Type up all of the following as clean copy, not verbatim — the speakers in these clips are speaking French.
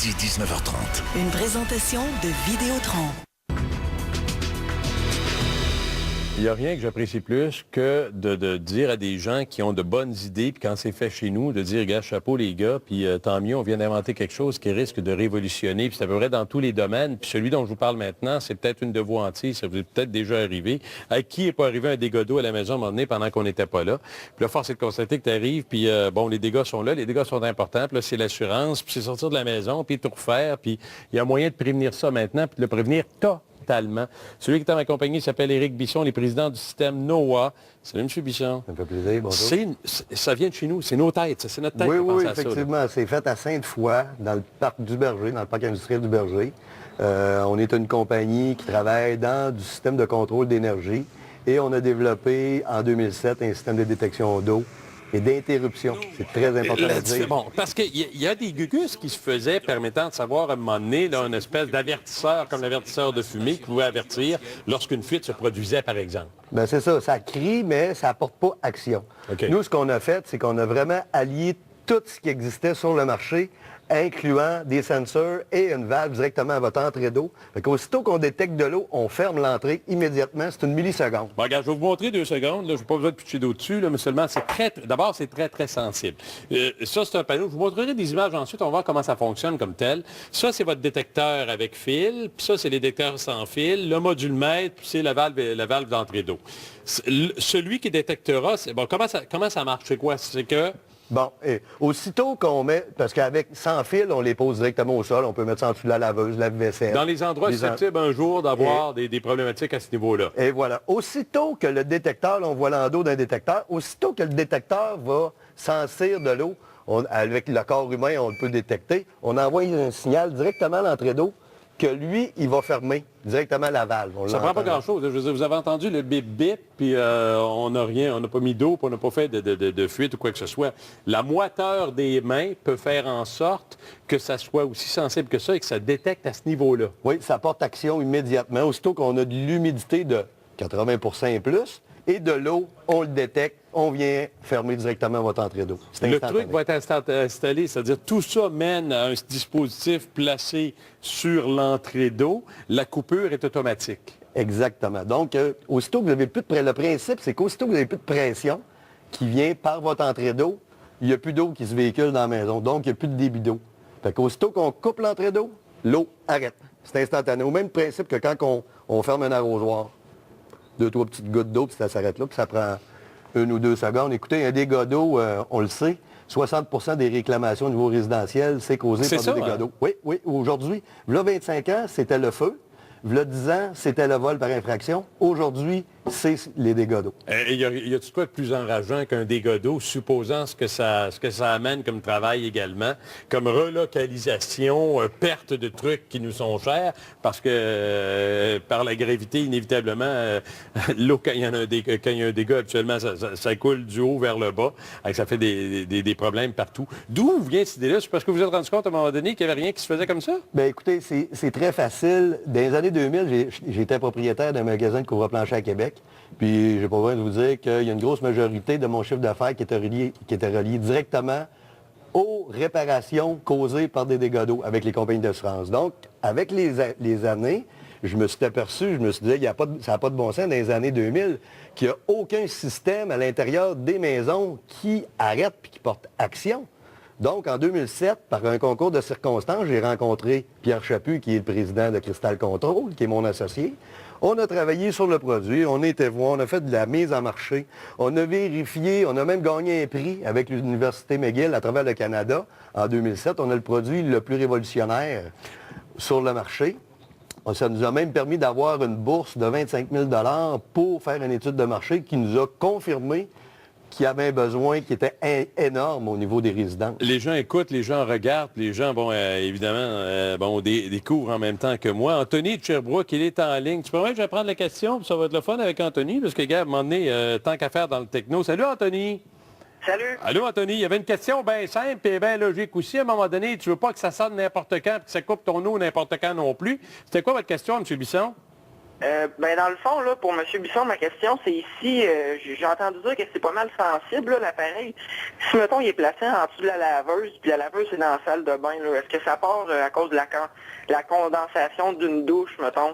midi 19h30. Une présentation de Vidéotron. Il n'y a rien que j'apprécie plus que de dire à des gens qui ont de bonnes idées, puis quand c'est fait chez nous, de dire, gars, chapeau les gars, puis tant mieux, on vient d'inventer quelque chose qui risque de révolutionner, puis c'est à peu près dans tous les domaines. Puis celui dont je vous parle maintenant, c'est peut-être une de vos hantises, ça vous est peut-être déjà arrivé. À qui n'est pas arrivé un dégât d'eau à la maison à un moment donné pendant qu'on n'était pas là? Puis là, force est de constater que tu arrives, puis bon, les dégâts sont là, les dégâts sont importants, puis là, c'est l'assurance, puis c'est sortir de la maison, puis tout refaire, puis il y a moyen de prévenir ça maintenant, puis de le prévenir totalement. Celui qui est en ma compagnie s'appelle Éric Bisson, il est président du système NOAA. Salut, M. Bisson. Ça me fait plaisir, bonjour. Ça vient de chez nous, c'est nos têtes, c'est notre tête oui, qui pense oui, à ça. effectivement. C'est fait à Sainte-Foy, dans le parc du Berger, dans le parc industriel du Berger. On est une compagnie qui travaille dans du système de contrôle d'énergie et on a développé en 2007 un système de détection d'eau et d'interruption. C'est très important à dire. Bon, parce qu'il y a des gugus qui se faisaient permettant de savoir à un moment donné, là, une espèce d'avertisseur, comme l'avertisseur de fumée, qui pouvait avertir lorsqu'une fuite se produisait, par exemple. Bien, c'est ça. Ça crie, mais ça n'apporte pas action. Okay. Nous, ce qu'on a fait, c'est qu'on a vraiment allié tout ce qui existait sur le marché, incluant des sensors et une valve directement à votre entrée d'eau. Aussitôt qu'on détecte de l'eau, on ferme l'entrée immédiatement. C'est une milliseconde. Bon, regarde, je vais vous montrer 2 secondes. Je n'ai pas besoin de pitcher d'eau dessus, là, mais seulement, d'abord, c'est très, très sensible. Ça, c'est un panneau. Je vous montrerai des images ensuite. On va voir comment ça fonctionne comme tel. Ça, c'est votre détecteur avec fil. Puis ça, c'est les détecteurs sans fil. Le module mètre, puis c'est la valve d'entrée d'eau. Celui qui détectera, bon, comment ça marche? C'est quoi? C'est que... Bon, et aussitôt qu'on met, parce qu'avec sans fil, on les pose directement au sol, on peut mettre ça en dessous de la laveuse, lave-vaisselle. Dans les endroits susceptibles un jour d'avoir des problématiques à ce niveau-là. Et voilà. Aussitôt que le détecteur, là, on voit l'endos d'un détecteur, aussitôt que le détecteur va s'enfuir de l'eau, avec le corps humain, on le peut détecter, on envoie un signal directement à l'entrée d'eau que lui, il va fermer directement la valve. Ça ne prend pas grand-chose. Je veux dire, vous avez entendu le bip-bip, puis on n'a rien, on n'a pas mis d'eau, puis on n'a pas fait de fuite ou quoi que ce soit. La moiteur des mains peut faire en sorte que ça soit aussi sensible que ça et que ça détecte à ce niveau-là. Oui, ça porte action immédiatement. Aussitôt qu'on a de l'humidité de 80 % et plus, et de l'eau, on le détecte, on vient fermer directement votre entrée d'eau. Le truc va être installé, c'est-à-dire tout ça mène à un dispositif placé sur l'entrée d'eau. La coupure est automatique. Exactement. Donc, aussitôt que vous n'avez plus de le principe, c'est qu'aussitôt que vous n'avez plus de pression qui vient par votre entrée d'eau, il n'y a plus d'eau qui se véhicule dans la maison. Donc, il n'y a plus de débit d'eau. Fait qu'aussitôt qu'on coupe l'entrée d'eau, l'eau arrête. C'est instantané. Au même principe que quand on ferme un arrosoir. 2-3 petites gouttes d'eau, puis ça s'arrête là, puis ça prend 1 ou 2 secondes. Écoutez, un dégât d'eau, on le sait, 60 % des réclamations au niveau résidentiel, c'est causé par des dégâts d'eau. Oui, aujourd'hui, là, 25 ans, c'était le feu. Là, 10 ans, c'était le vol par infraction. Aujourd'hui, c'est les dégâts d'eau. Y a-t-il quoi de plus enrageant qu'un dégât d'eau, supposant ce que ça amène comme travail également, comme relocalisation, perte de trucs qui nous sont chers, parce que par la gravité, inévitablement, l'eau, quand il y a un dégât, habituellement, ça coule du haut vers le bas, et ça fait des problèmes partout. D'où vient cette idée-là? C'est parce que vous vous êtes rendu compte à un moment donné qu'il n'y avait rien qui se faisait comme ça? Bien, écoutez, c'est très facile. Dans les années 2000, j'étais propriétaire d'un magasin de couvre-plancher à Québec. Puis, j'ai pas besoin de vous dire qu'il y a une grosse majorité de mon chiffre d'affaires qui était relié directement aux réparations causées par des dégâts d'eau avec les compagnies d'assurance. Donc, avec les années, je me suis aperçu, je me suis dit, ça n'a pas de bon sens dans les années 2000, qu'il n'y a aucun système à l'intérieur des maisons qui arrête puis qui porte action. Donc, en 2007, par un concours de circonstances, j'ai rencontré Pierre Chaput, qui est le président de Crystal Control, qui est mon associé. On a travaillé sur le produit, on a été voir, on a fait de la mise en marché, on a vérifié, on a même gagné un prix avec l'Université McGill à travers le Canada. En 2007, on a le produit le plus révolutionnaire sur le marché. Ça nous a même permis d'avoir une bourse de 25 000 $ pour faire une étude de marché qui nous a confirmé qu'il y avait un besoin qui était énorme au niveau des résidences. Les gens écoutent, les gens regardent, les gens, évidemment, découvrent en même temps que moi. Anthony de Sherbrooke, il est en ligne. Tu peux je vais prendre la question, puis ça va être le fun avec Anthony, parce que, gars, à un moment donné, tant qu'à faire dans le techno. Salut, Anthony! Salut! Allô, Anthony, il y avait une question bien simple et bien logique aussi. À un moment donné, tu veux pas que ça sonne n'importe quand, puis que ça coupe ton eau n'importe quand non plus. C'était quoi votre question, M. Bisson? Dans le fond, là, pour M. Bisson, ma question, c'est ici, j'ai entendu dire que c'est pas mal sensible, là, l'appareil. Si, mettons, il est placé en dessous de la laveuse, puis la laveuse, c'est dans la salle de bain, là, est-ce que ça part à cause de la condensation d'une douche, mettons?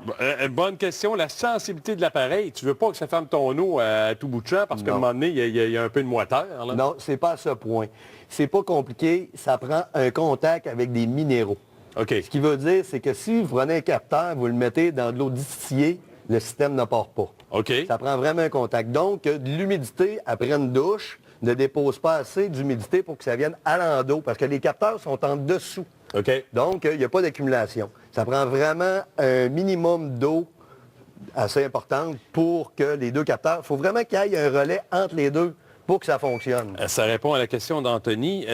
Bonne question. La sensibilité de l'appareil, tu veux pas que ça ferme ton eau à tout bout de champ parce qu'à un moment donné, il y a un peu de moiteur. Là. Non, c'est pas à ce point. C'est pas compliqué. Ça prend un contact avec des minéraux. OK. Ce qui veut dire, c'est que si vous prenez un capteur, vous le mettez dans de l'eau distillée, le système ne part pas. OK. Ça prend vraiment un contact. Donc, de l'humidité après une douche ne dépose pas assez d'humidité pour que ça vienne à l'endos, parce que les capteurs sont en dessous. OK. Donc, il n'y a pas d'accumulation. Ça prend vraiment un minimum d'eau assez importante pour que les deux capteurs... Il faut vraiment qu'il y ait un relais entre les deux pour que ça fonctionne. Ça répond à la question d'Anthony.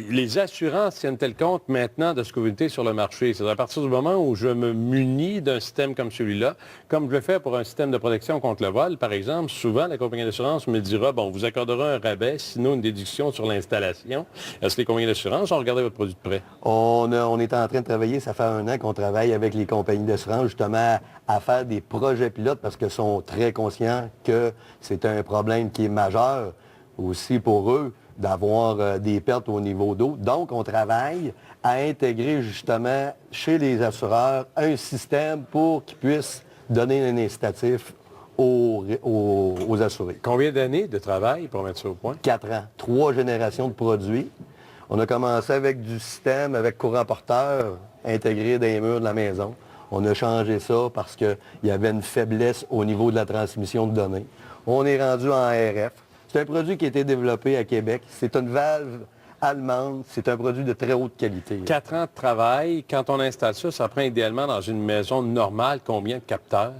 Les assurances tiennent-elles compte maintenant de ce que vous mettez sur le marché? C'est à partir du moment où je me munis d'un système comme celui-là, comme je le fais pour un système de protection contre le vol, par exemple, souvent la compagnie d'assurance me dira, bon, vous accordera un rabais, sinon une déduction sur l'installation. Est-ce que les compagnies d'assurance ont regardé votre produit de prêt? On est en train de travailler, ça fait 1 an qu'on travaille avec les compagnies d'assurance justement à faire des projets pilotes parce qu'ils sont très conscients que c'est un problème qui est majeur aussi pour eux d'avoir des pertes au niveau d'eau. Donc, on travaille à intégrer justement chez les assureurs un système pour qu'ils puissent donner un incitatif aux assurés. Combien d'années de travail pour mettre ça au point? 4 ans. 3 générations de produits. On a commencé avec du système, avec courant porteur intégré dans les murs de la maison. On a changé ça parce qu'il y avait une faiblesse au niveau de la transmission de données. On est rendu en RF. C'est un produit qui a été développé à Québec. C'est une valve allemande. C'est un produit de très haute qualité. 4 ans de travail. Quand on installe ça, ça prend idéalement dans une maison normale combien de capteurs?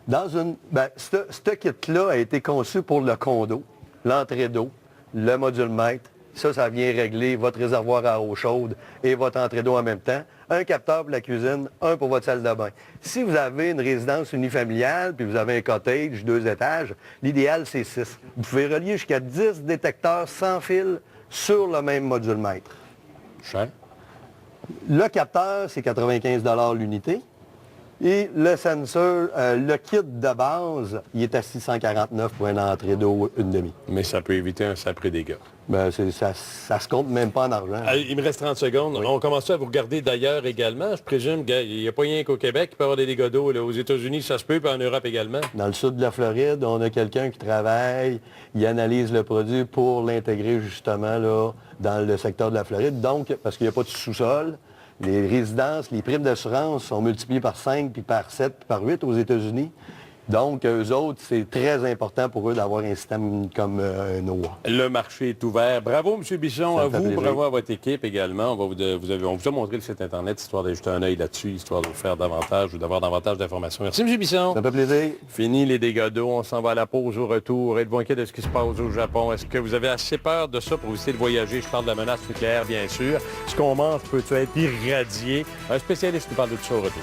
Ce kit-là a été conçu pour le condo, l'entrée d'eau, le module mètre. Ça vient régler votre réservoir à eau chaude et votre entrée d'eau en même temps. Un capteur pour la cuisine, un pour votre salle de bain. Si vous avez une résidence unifamiliale, puis vous avez un cottage, 2 étages, l'idéal, c'est 6. Vous pouvez relier jusqu'à 10 détecteurs sans fil sur le même module mètre. Cher. Le capteur, c'est 95 $ l'unité. Et le sensor, le kit de base, il est à 649 pour une entrée d'eau 1,5. Mais ça peut éviter un sacré dégât. Ça se compte même pas en argent. Il me reste 30 secondes. Oui. On commence à vous regarder d'ailleurs également. Je présume qu'il n'y a pas rien qu'au Québec. Il peut y avoir des dégâts d'eau. Aux États-Unis, ça se peut, puis en Europe également. Dans le sud de la Floride, on a quelqu'un qui travaille, il analyse le produit pour l'intégrer justement là, dans le secteur de la Floride. Donc, parce qu'il n'y a pas de sous-sol, les résidences, les primes d'assurance sont multipliées par 5, puis par 7, puis par 8 aux États-Unis. Donc, eux autres, c'est très important pour eux d'avoir un système comme NOAA. Le marché est ouvert. Bravo, M. Bichon, à vous. Bravo à votre équipe également. On vous a montré le site Internet, histoire de jeter un œil là-dessus, histoire de vous faire davantage ou d'avoir davantage d'informations. Merci, M. Bichon. Ça fait plaisir. Fini les dégâts d'eau. On s'en va à la pause au retour. Êtes-vous inquiet de ce qui se passe au Japon? Est-ce que vous avez assez peur de ça pour essayer de voyager? Je parle de la menace nucléaire, bien sûr. Ce qu'on mange peut être irradié? Un spécialiste nous parle de tout ça au retour.